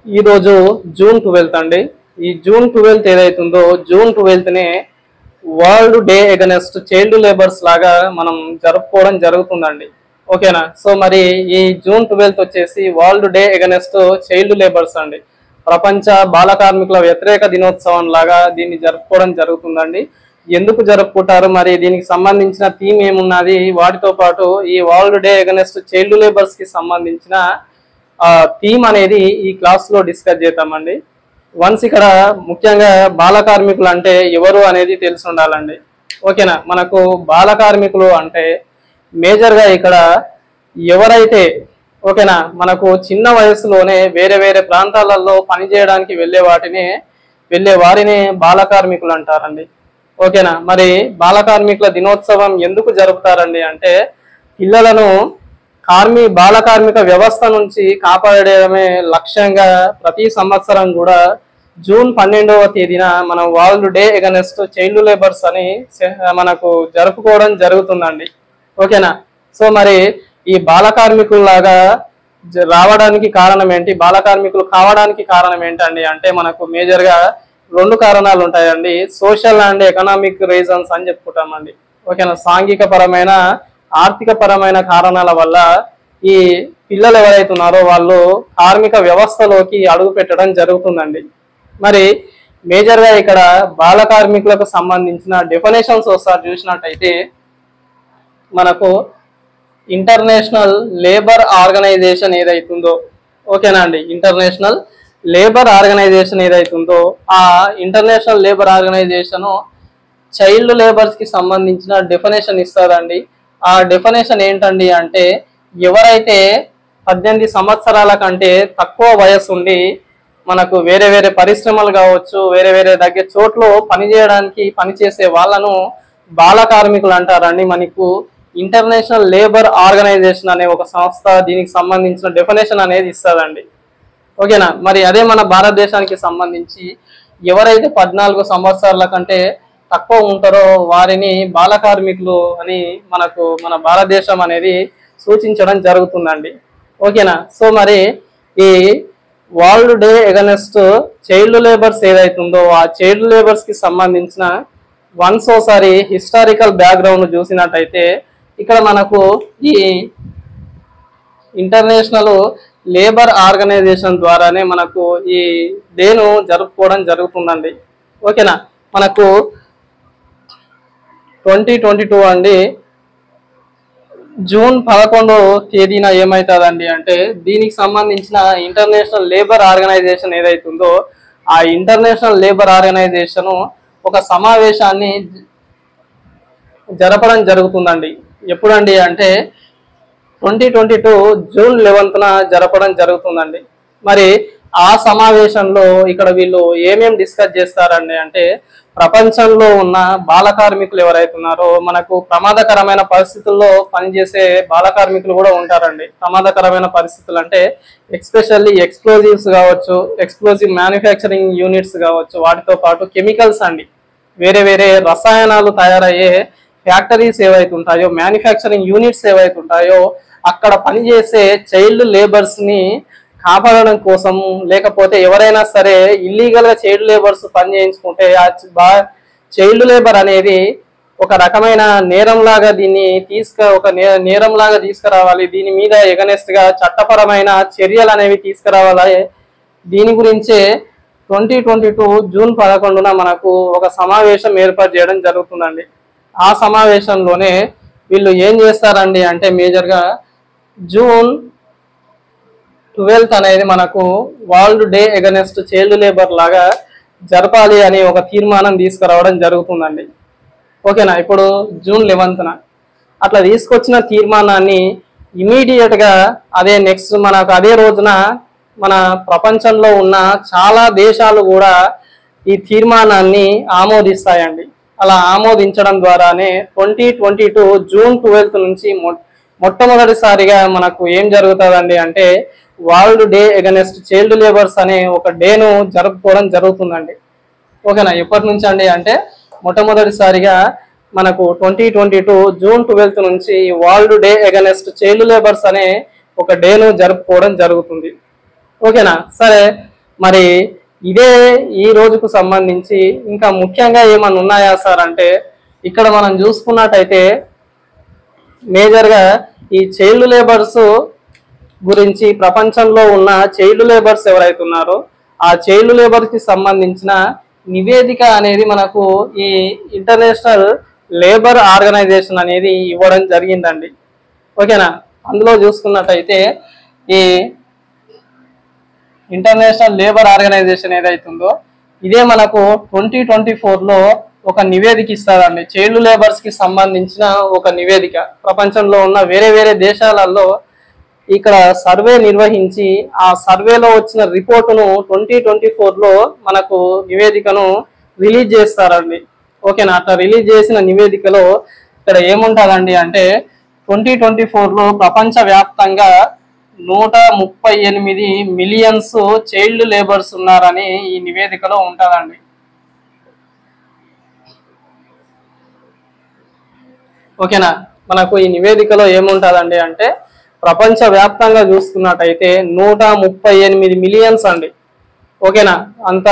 ఈ రోజు జూన్ 12 అండి. ఈ జూన్ 12 ఏదైతుందో జూన్ 12నే world day against child labours లాగా మనం జరుపుకోవడం జరుగుతుందండి. ఓకేనా? సో మరి ఈ జూన్ 12 వచ్చేసి world day against child labours అండి. ప్రపంచ బాల కార్మికుల వ్యతిరేక దినోత్సవం లాగా దీన్ని జరుపుకోవడం జరుగుతుందండి. ఎందుకు జరుపుకుంటారు, మరి దీనికి సంబంధించిన థీమ్ ఏమున్నది, వాటితో పాటు ఈ world day against child labours కి సంబంధించిన థీమ్ అనేది ఈ క్లాస్ లో డిస్కస్ చేద్దామండి. వన్స్ ఇక్కడ ముఖ్యంగా బాల కార్మికులు అంటే ఎవరు అనేది తెలిసి ఉండాలండి. ఓకేనా? మనకు బాల కార్మికులు అంటే మేజర్ గా ఇక్కడ ఎవరైతే ఓకేనా మనకు చిన్న వయసులోనే వేరే వేరే ప్రాంతాలలో పనిచేయడానికి వెళ్ళే వారిని బాల కార్మికులు అంటారండి. ఓకేనా? మరి బాల కార్మికుల దినోత్సవం ఎందుకు జరుపుతారండి అంటే పిల్లలను బాల కార్మిక వ్యవస్థ నుంచి కాపాడడమే లక్ష్యంగా ప్రతి సంవత్సరం కూడా జూన్ 12వ తేదీన మనం world day against child labours అని మనకు జరుపుకోవడం జరుగుతుందండి. ఓకేనా? సో మరి ఈ బాల కార్మికుల్లాగా రావడానికి కారణం ఏంటి, బాల కార్మికులు కావడానికి కారణం ఏంటండి అంటే మనకు మేజర్ గా రెండు కారణాలు ఉంటాయండి. సోషల్ అండ్ ఎకనామిక్ రీజన్స్ అని చెప్పుకుంటామండి. ఓకేనా? సాంఘిక పరమైన ఆర్థిక పరమైన కారణాల వల్ల ఈ పిల్లలు ఎవరైతే ఉన్నారో వాళ్ళు కార్మిక వ్యవస్థలోకి అడుగు పెట్టడం జరుగుతుందండి. మరి మేజర్ గా ఇక్కడ బాల కార్మికులకు సంబంధించిన డెఫినేషన్స్ ఒకసారి చూసినట్టయితే మనకు ఇంటర్నేషనల్ లేబర్ ఆర్గనైజేషన్ ఏదైతుందో ఓకేనా అండి, ఇంటర్నేషనల్ లేబర్ ఆర్గనైజేషన్ ఏదైతుందో ఆ international labour organisation child labours కి సంబంధించిన డెఫినేషన్ ఇస్తారండి. ఆ డెఫినేషన్ ఏంటండి అంటే ఎవరైతే 18 సంవత్సరాల కంటే తక్కువ వయసు ఉండి మనకు వేరే వేరే పరిశ్రమలు కావచ్చు, వేరే వేరే దగ్గర చోట్ల పనిచేసే వాళ్ళను బాల కార్మికులు అంటారండి. మనకు ఇంటర్నేషనల్ లేబర్ ఆర్గనైజేషన్ అనే ఒక సంస్థ దీనికి సంబంధించిన డెఫినేషన్ అనేది ఇస్తుందండి. ఓకేనా? మరి అదే మన భారతదేశానికి సంబంధించి ఎవరైతే 14 సంవత్సరాల కంటే తక్కువ ఉంటారో వారిని బాల కార్మికులు అని మన భారతదేశం అనేది సూచించడం జరుగుతుందండి. ఓకేనా? సో మరి ఈ world day against child labours ఏదైతుందో ఆ చైల్డ్ లేబర్స్ కి సంబంధించిన వన్స్ ఒకసారి హిస్టారికల్ బ్యాక్గ్రౌండ్ చూసినట్టయితే ఇక్కడ మనకు ఈ ఇంటర్నేషనల్ లేబర్ ఆర్గనైజేషన్ ద్వారానే మనకు ఈ డేను జరుపుకోవడం జరుగుతుందండి. ఓకేనా? మనకు 2022 అండి జూన్ 11వ తేదీన ఏమవుతుందండి అంటే దీనికి సంబంధించిన ఇంటర్నేషనల్ లేబర్ ఆర్గనైజేషన్ ఏదైతుందో ఆ ఇంటర్నేషనల్ లేబర్ ఆర్గనైజేషన్ ఒక సమావేశాన్ని జరపడం జరుగుతుందండి. ఎప్పుడండి అంటే 2022 జూన్ 11న జరపడం జరుగుతుందండి. మరి ఆ సమావేశంలో ఇక్కడ వీళ్ళు ఏమేమి డిస్కస్ చేస్తారండి అంటే ప్రపంచంలో ఉన్న బాల కార్మికులు ఎవరైతే ఉన్నారో మనకు ప్రమాదకరమైన పరిస్థితుల్లో పనిచేసే బాల కార్మికులు కూడా ఉంటారండి. ప్రమాదకరమైన పరిస్థితులు అంటే ఎక్స్పెషల్లీ ఎక్స్ప్లోజివ్స్ కావచ్చు, ఎక్స్ప్లోజివ్ మ్యానుఫ్యాక్చరింగ్ యూనిట్స్ కావచ్చు, వాటితో పాటు కెమికల్స్ అండి, వేరే వేరే రసాయనాలు తయారయ్యే ఫ్యాక్టరీస్ ఏవైతే ఉంటాయో, మ్యానుఫ్యాక్చరింగ్ యూనిట్స్ ఏవైతే ఉంటాయో అక్కడ పనిచేసే చైల్డ్ లేబర్స్ ని కాపాడడం కోసం, లేకపోతే ఎవరైనా సరే ఇల్లీగల్ గా చైల్డ్ లేబర్స్ పని చేయించుకుంటే ఆ చైల్డ్ లేబర్ అనేది ఒక రకమైన నేరంలాగా నేరంలాగా తీసుకురావాలి. దీని మీద ఎగనెస్ట్ గా చట్టపరమైన చర్యలు అనేవి తీసుకురావాలి. దీని గురించే 2022 జూన్ 11న మనకు ఒక సమావేశం ఏర్పాటు చేయడం జరుగుతుందండి. ఆ సమావేశంలోనే వీళ్ళు ఏం చేస్తారండి అంటే మేజర్ గా జూన్ 12th అనేది మనకు world day against child labour లాగా జరపాలి అని ఒక తీర్మానం తీసుకురావడం జరుగుతుందండి. ఓకేనా? ఇప్పుడు జూన్ 11న అట్లా తీసుకొచ్చిన తీర్మానాన్ని ఇమీడియట్ గా మనకు అదే రోజున మన ప్రపంచంలో ఉన్న చాలా దేశాలు కూడా ఈ తీర్మానాన్ని ఆమోదిస్తాయండి. అలా ఆమోదించడం ద్వారానే 2022 జూన్ 12 నుంచి మొట్టమొదటిసారిగా మనకు ఏం జరుగుతుందండి అంటే world day against child labours అనే ఒక డేను జరుపుకోవడం జరుగుతుందండి. ఓకేనా? ఎప్పటి నుంచి అండి అంటే మొట్టమొదటిసారిగా మనకు 2022 జూన్ 12 నుంచి world day against child labours అనే ఒక డేను జరుపుకోవడం జరుగుతుంది. ఓకేనా? సరే, మరి ఇదే ఈ రోజుకు సంబంధించి ఇంకా ముఖ్యంగా ఏమన్నా ఉన్నాయా సార్ అంటే, ఇక్కడ మనం చూసుకున్నట్టయితే మేజర్గా ఈ చైల్డ్ లేబర్స్ గురించి, ప్రపంచంలో ఉన్న చైల్డ్ లేబర్స్ ఎవరైతే ఉన్నారో ఆ చైల్డ్ లేబర్ కి సంబంధించిన నివేదిక అనేది మనకు ఈ ఇంటర్నేషనల్ లేబర్ ఆర్గనైజేషన్ అనేది ఇవ్వడం జరిగిందండి. ఓకేనా. అందులో చూసుకున్నట్టయితే ఈ ఇంటర్నేషనల్ లేబర్ ఆర్గనైజేషన్ ఏదైతుందో ఇదే మనకు 2024లో ఒక నివేదిక ఇస్తారండి. చైల్డ్ లేబర్స్ కి సంబంధించిన ఒక నివేదిక ప్రపంచంలో ఉన్న వేరే వేరే దేశాలలో ఇక్కడ సర్వే నిర్వహించి ఆ సర్వేలో వచ్చిన రిపోర్టును 2024లో మనకు నివేదికను రిలీజ్ చేస్తారండి. ఓకేనా. అట్లా రిలీజ్ చేసిన నివేదికలో ఇక్కడ ఏముంటుందండి అంటే 2024లో ప్రపంచ వ్యాప్తంగా 138 మిలియన్స్ చైల్డ్ లేబర్స్ ఉన్నారని ఈ నివేదికలో ఉంటుందండి. ఓకేనా. మనకు ఈ నివేదికలో ఏముంటుందండి అంటే ప్రపంచ వ్యాప్తంగా చూసుకున్నట్టయితే 138 మిలియన్స్ అండి. ఓకేనా. అంత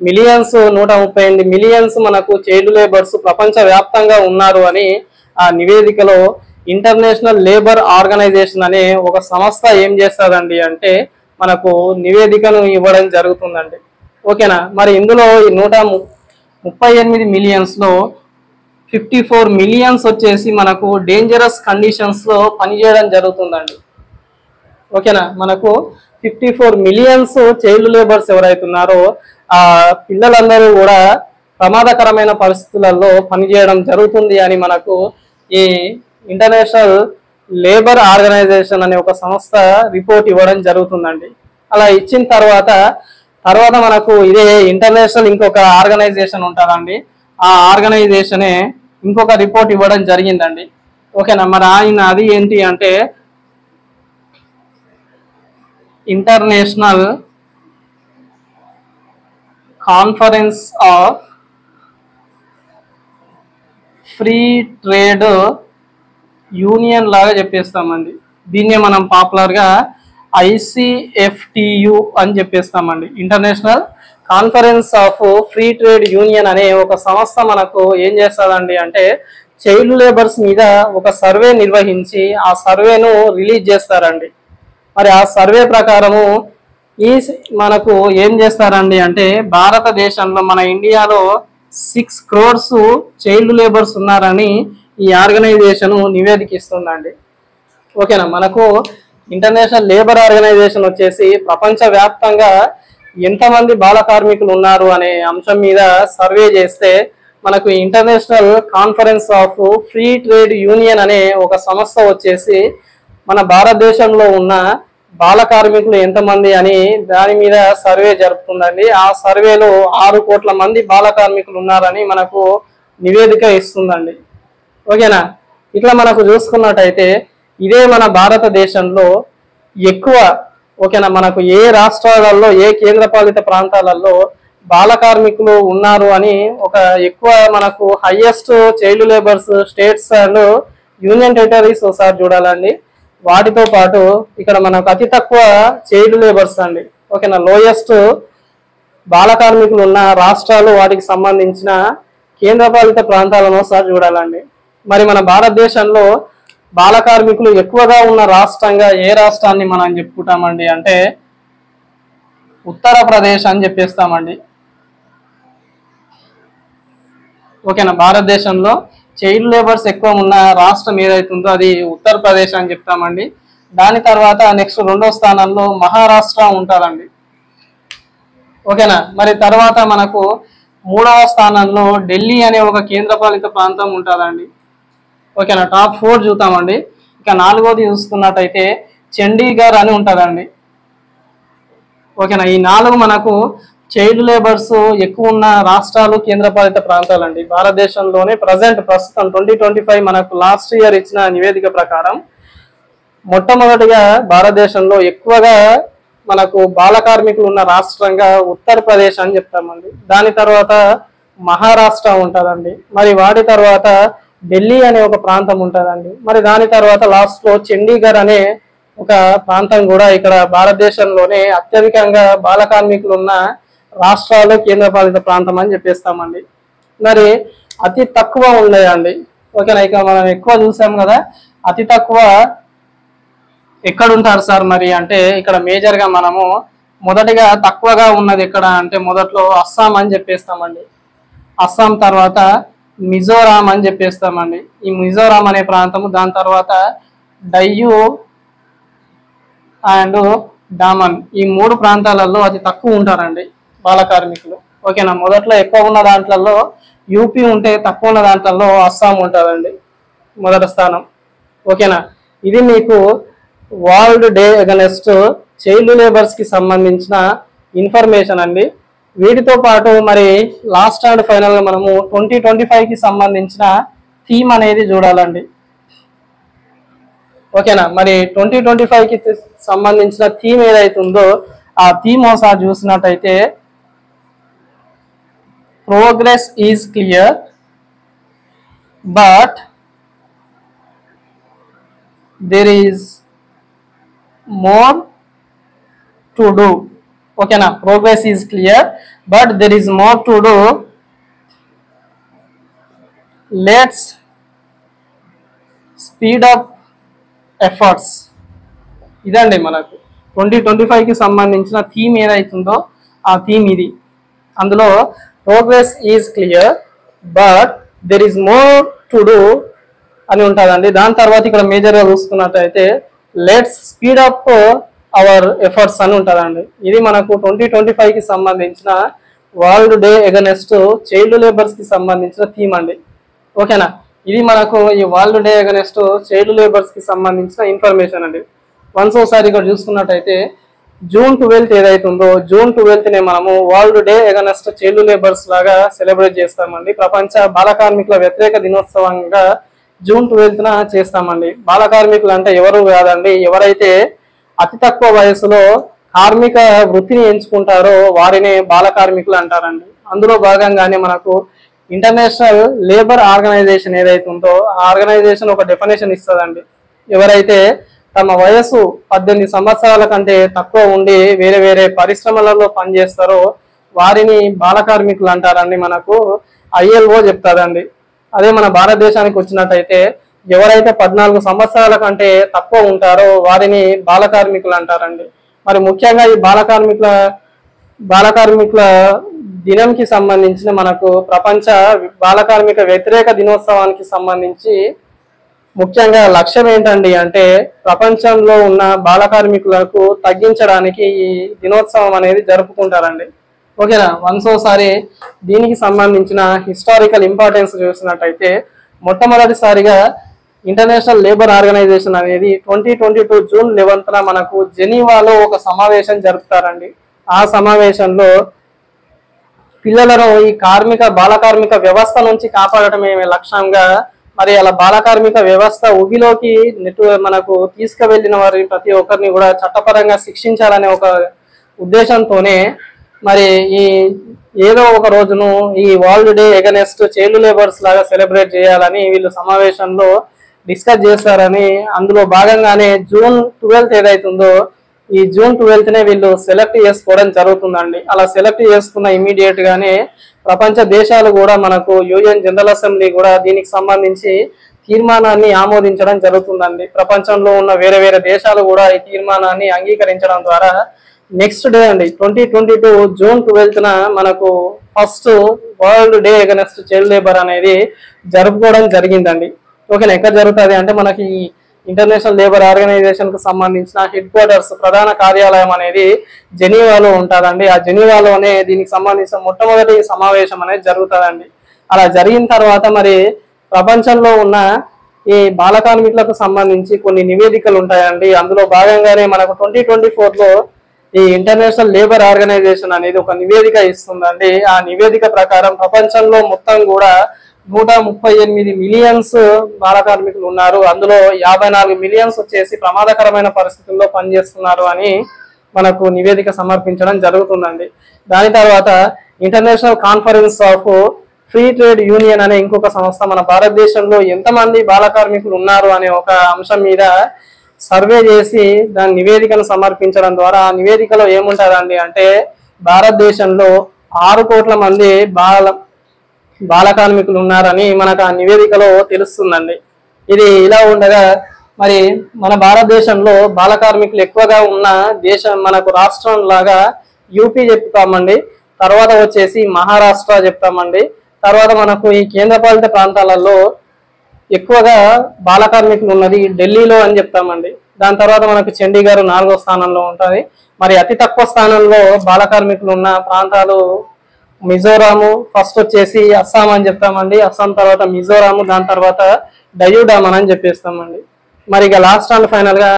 మిలియన్స్, 138 మిలియన్స్ మనకు చైల్డ్ లేబర్స్ ప్రపంచ వ్యాప్తంగా ఉన్నారు అని ఆ నివేదికలో ఇంటర్నేషనల్ లేబర్ ఆర్గనైజేషన్ అనే ఒక సంస్థ ఏం చేస్తుందండి అంటే మనకు నివేదికను ఇవ్వడం జరుగుతుందండి. ఓకేనా. మరి ఇందులో ఈ 138 మిలియన్స్ లో 54 మిలియన్స్ వచ్చేసి మనకు డేంజరస్ కండిషన్స్ లో పనిచేయడం జరుగుతుందండి. ఓకేనా. మనకు 54 మిలియన్స్ చైల్డ్ లేబర్స్ ఎవరైతే ఉన్నారో ఆ పిల్లలందరూ కూడా ప్రమాదకరమైన పరిస్థితులలో పనిచేయడం జరుగుతుంది అని మనకు ఈ ఇంటర్నేషనల్ లేబర్ ఆర్గనైజేషన్ అనే ఒక సంస్థ రిపోర్ట్ ఇవ్వడం జరుగుతుందండి. అలా ఇచ్చిన తర్వాత మనకు ఇదే ఇంటర్నేషనల్ ఇంకొక ఆర్గనైజేషన్ ఉంటుందండి. ఆ ఆర్గనైజేషనే ఇంకొక రిపోర్ట్ ఇవ్వడం జరిగిందండి. ఓకేనా. మరి అది ఏంటి అంటే international conference of free trade union లాగా చెప్పేస్తామండి. దీన్నే మనం పాపులర్గా ICFTU అని చెప్పేస్తామండి. International conference of free trade union అనే ఒక సంస్థ మనకు ఏం చేస్తుందండి అంటే చైల్డ్ లేబర్స్ మీద ఒక సర్వే నిర్వహించి ఆ సర్వేను రిలీజ్ చేస్తారండి. మరి ఆ సర్వే ప్రకారము ఈ మనకు ఏం చేస్తారండి అంటే భారతదేశంలో మన ఇండియాలో 6 crores చైల్డ్ లేబర్స్ ఉన్నారని ఈ ఆర్గనైజేషన్ నివేదిక ఇస్తుందండి. ఓకేనా. మనకు ఇంటర్నేషనల్ లేబర్ ఆర్గనైజేషన్ వచ్చేసి ప్రపంచ వ్యాప్తంగా ఎంతమంది బాల కార్మికులు ఉన్నారు అనే అంశం మీద సర్వే చేస్తే మనకు international conference of free trade union అనే ఒక సంస్థ వచ్చేసి మన భారతదేశంలో ఉన్న బాల కార్మికులు ఎంతమంది అని దాని మీద సర్వే జరుపుతుందండి. ఆ సర్వేలో 6 కోట్ల మంది బాల కార్మికులు ఉన్నారని మనకు నివేదిక ఇస్తుందండి. ఓకేనా. ఇట్లా మనకు చూసుకున్నట్టయితే ఇదే మన భారతదేశంలో ఎక్కువ ఓకేనా మనకు ఏ రాష్ట్రాలలో ఏ కేంద్రపాలిత ప్రాంతాలలో బాల కార్మికులు ఉన్నారు అని ఒక ఎక్కువ మనకు highest child labours states and union territories ఒకసారి చూడాలండి. వాటితో పాటు ఇక్కడ మనకు అతి తక్కువ చైల్డ్ లేబర్స్ అండి. ఓకేనా. లోయెస్ట్ బాల కార్మికులు ఉన్న రాష్ట్రాలు వాటికి సంబంధించిన కేంద్రపాలిత ప్రాంతాలను ఒకసారి చూడాలండి. మరి మన భారతదేశంలో బాల కార్మికులు ఎక్కువగా ఉన్న రాష్ట్రంగా ఏ రాష్ట్రాన్ని మనం చెప్పుకుంటామండి అంటే ఉత్తరప్రదేశ్ అని చెప్పేస్తామండి. ఓకేనా. భారతదేశంలో చైల్డ్ లేబర్స్ ఎక్కువ ఉన్న రాష్ట్రం ఏదైతుందో అది ఉత్తరప్రదేశ్ అని చెప్తామండి. దాని తర్వాత నెక్స్ట్ 2వ స్థానంలో మహారాష్ట్ర ఉంటుందండి. ఓకేనా. మరి తర్వాత మనకు 3వ స్థానంలో ఢిల్లీ అనే ఒక కేంద్రపాలిత ప్రాంతం ఉంటుందండి. ఓకేనా. టాప్ 4 చూద్దామండి. ఇక 4వది చూసుకున్నట్టయితే చండీగఢ్ అని ఉంటుందండి. ఓకేనా. ఈ 4 మనకు చైల్డ్ లేబర్స్ ఎక్కువ ఉన్న రాష్ట్రాలు కేంద్రపాలిత ప్రాంతాలండి భారతదేశంలోనే. ప్రస్తుతం 2025 మనకు లాస్ట్ ఇయర్ ఇచ్చిన నివేదిక ప్రకారం మొట్టమొదటిగా భారతదేశంలో ఎక్కువగా మనకు బాల కార్మికులు ఉన్న రాష్ట్రంగా ఉత్తరప్రదేశ్ అని చెప్తామండి. దాని తర్వాత మహారాష్ట్ర ఉంటుందండి. మరి వాటి తర్వాత ఢిల్లీ అనే ఒక ప్రాంతం ఉంటుందండి. మరి దాని తర్వాత లాస్ట్లో చండీగఢ్ అనే ఒక ప్రాంతం కూడా ఇక్కడ భారతదేశంలోనే అత్యధికంగా బాల కార్మికులు ఉన్న రాష్ట్రాలు కేంద్రపాలిత ప్రాంతం అని చెప్పేస్తామండి. మరి అతి తక్కువ ఉన్నాయండి. ఓకేనా, ఇక మనం ఎక్కువ చూసాం కదా. అతి తక్కువ ఎక్కడ ఉంటారు సార్ మరి అంటే ఇక్కడ మేజర్ గా మనము మొదటిగా తక్కువగా ఉన్నది ఎక్కడ అంటే మొదట్లో అస్సాం అని చెప్పేస్తామండి. అస్సాం తర్వాత మిజోరాం అని చెప్పేస్తామండి. ఈ మిజోరాం అనే ప్రాంతము, దాని తర్వాత డయ్యూ అండ్ డామన్, ఈ 3 ప్రాంతాలలో అతి తక్కువ ఉంటారండి బాల కార్మికులు. ఓకేనా, మొదట్లో ఎక్కువ ఉన్న దాంట్లలో యూపీ ఉంటే తక్కువ ఉన్న దాంట్లలో అస్సాం ఉంటుందండి మొదటి స్థానం. ఓకేనా, ఇది మీకు world day against child labours కి సంబంధించిన ఇన్ఫర్మేషన్ అండి. వీటితో పాటు మరి లాస్ట్ అండ్ ఫైనల్ గా మనము 2025 కి సంబంధించిన థీమ్ అనేది చూడాలండి. ఓకేనా, మరి 2025 కి సంబంధించిన థీమ్ ఏదైతుందో ఆ థీమ్ ఒకసారి చూసినట్టయితే progress is clear but there is more to do. ఓకేనా, progress is clear but there is more to do. Let's speed up efforts. ఇదండి మనకు 2025 కి సంబంధించిన థీమ్ ఏదైతుందో ఆ థీమ్ ఇది. అందులో progress is clear but there is more to do అని ఉంటుందండి. దాని తర్వాత ఇక్కడ మేజర్గా చూసుకున్నట్టయితే let's speed up our efforts అని ఉంటుందండి. ఇది మనకు 2025 కి సంబంధించిన world day against child labours కి సంబంధించిన థీమ్ అండి. ఓకేనా, ఇది మనకు ఈ world day against child labours కి సంబంధించిన ఇన్ఫర్మేషన్ అండి. వన్స్ ఒకసారి ఇక్కడ చూసుకున్నట్టయితే జూన్ 12 ఏదైతుందో జూన్ 12నే మనము world day against child labours లాగా సెలబ్రేట్ చేస్తామండి. ప్రపంచ బాల కార్మికుల వ్యతిరేక దినోత్సవంగా జూన్ 12న చేస్తామండి. బాల కార్మికులు అంటే ఎవరు కాదండి, ఎవరైతే అతి తక్కువ వయసులో కార్మిక వృత్తిని ఎంచుకుంటారో వారినే బాల కార్మికులు అంటారండి. అందులో భాగంగానే మనకు ఇంటర్నేషనల్ లేబర్ ఆర్గనైజేషన్ ఏదైతే ఉందో ఆ ఆర్గనైజేషన్ ఒక డెఫినేషన్ ఇస్తుందండి. ఎవరైతే తమ వయసు 18 సంవత్సరాల కంటే తక్కువ ఉండి వేరే వేరే పరిశ్రమలలో పనిచేస్తారో వారిని బాల కార్మికులు అంటారండి. మనకు ILO చెప్తాదండి. అదే మన భారతదేశానికి వచ్చినట్టయితే ఎవరైతే 14 సంవత్సరాల కంటే తక్కువ ఉంటారో వారిని బాల కార్మికులు అంటారండి. మరి ముఖ్యంగా ఈ బాల కార్మికుల దినంకి సంబంధించిన మనకు ప్రపంచ బాల కార్మిక వ్యతిరేక దినోత్సవానికి సంబంధించి ముఖ్యంగా లక్ష్యం ఏంటండి అంటే ప్రపంచంలో ఉన్న బాల కార్మికులకు తగ్గించడానికి ఈ దినోత్సవం అనేది జరుపుకుంటారండి. ఓకేనా, వన్స్ ఒకసారి దీనికి సంబంధించిన హిస్టారికల్ ఇంపార్టెన్స్ చూసినట్టయితే మొట్టమొదటిసారిగా ఇంటర్నేషనల్ లేబర్ ఆర్గనైజేషన్ అనేది 2022 జూన్ 11న మనకు జెనీవాలో ఒక సమావేశం జరుపుతారండి. ఆ సమావేశంలో పిల్లలను ఈ బాల కార్మిక వ్యవస్థ నుంచి కాపాడటమే లక్ష్యంగా మరి అలా బాల కార్మిక వ్యవస్థ ఉగిలోకి మనకు తీసుకువెళ్ళిన వారి ప్రతి ఒక్కరిని కూడా చట్టపరంగా శిక్షించాలనే ఒక ఉద్దేశంతోనే మరి ఈ ఏదో ఒక రోజును ఈ world day against child labours లాగా సెలబ్రేట్ చేయాలని వీళ్ళు సమావేశంలో డిస్కస్ చేస్తారని, అందులో భాగంగానే జూన్ 12 ఏదైతుందో ఈ జూన్ 12నే వీళ్ళు సెలెక్ట్ చేసుకోవడం జరుగుతుందండి. అలా సెలెక్ట్ చేసుకున్న ఇమీడియట్ గానే ప్రపంచ దేశాలు కూడా మనకు UN జనరల్ అసెంబ్లీ కూడా దీనికి సంబంధించి తీర్మానాన్ని ఆమోదించడం జరుగుతుందండి. ప్రపంచంలో ఉన్న వేరే వేరే దేశాలు కూడా ఈ తీర్మానాన్ని అంగీకరించడం ద్వారా నెక్స్ట్ డే అండి 2022 జూన్ 12న మనకు first world day against child labour అనేది జరుపుకోవడం జరిగిందండి. ఓకేనా, ఎక్కడ జరుగుతుంది అంటే మనకి ఇంటర్నేషనల్ లేబర్ ఆర్గనైజేషన్ కు సంబంధించిన హెడ్ క్వార్టర్స్ ప్రధాన కార్యాలయం అనేది జెనీవాలో ఉంటుందండి. ఆ జెనీవాలోనే దీనికి సంబంధించిన మొట్టమొదటి సమావేశం అనేది జరుగుతుందండి. అలా జరిగిన తర్వాత మరి ప్రపంచంలో ఉన్న ఈ బాల కార్మికులకు సంబంధించి కొన్ని నివేదికలు ఉంటాయండి. అందులో భాగంగానే మనకు 2024లో ఈ ఇంటర్నేషనల్ లేబర్ ఆర్గనైజేషన్ అనేది ఒక నివేదిక ఇస్తుందండి. ఆ నివేదిక ప్రకారం ప్రపంచంలో మొత్తం కూడా 138 మిలియన్స్ బాల కార్మికులు ఉన్నారు. అందులో 54 మిలియన్స్ వచ్చేసి ప్రమాదకరమైన పరిస్థితుల్లో పనిచేస్తున్నారు అని మనకు నివేదిక సమర్పించడం జరుగుతుందండి. దాని తర్వాత international conference of free trade union అనే ఇంకొక సంస్థ మన భారతదేశంలో ఎంతమంది బాల కార్మికులు ఉన్నారు అనే ఒక అంశం మీద సర్వే చేసి దాని నివేదికను సమర్పించడం ద్వారా ఆ నివేదికలో ఏముంటుందండి అంటే భారతదేశంలో 6 కోట్ల మంది బాల కార్మికులు ఉన్నారని మనకు ఆ నివేదికలో తెలుస్తుందండి. ఇది ఇలా ఉండగా మరి మన భారతదేశంలో బాల కార్మికులు ఎక్కువగా ఉన్న దేశం మనకు రాష్ట్రం లాగా యూపీ చెప్తామండి, తర్వాత వచ్చేసి మహారాష్ట్ర చెప్తామండి, తర్వాత మనకు ఈ కేంద్రపాలిత ప్రాంతాలలో ఎక్కువగా బాల కార్మికులు ఉన్నది ఢిల్లీలో అని చెప్తామండి. దాని తర్వాత మనకు చండీగఢ్ 4వ స్థానంలో ఉంటుంది. మరి అతి తక్కువ స్థానంలో బాల కార్మికులు ఉన్న ప్రాంతాలు మిజోరాము, ఫస్ట్ వచ్చేసి అస్సాం అని చెప్తామండి, అస్సాం తర్వాత మిజోరాము, దాని తర్వాత డయూ డామన్ అని చెప్పేస్తామండి. మరి ఇక లాస్ట్ అండ్ ఫైనల్ గా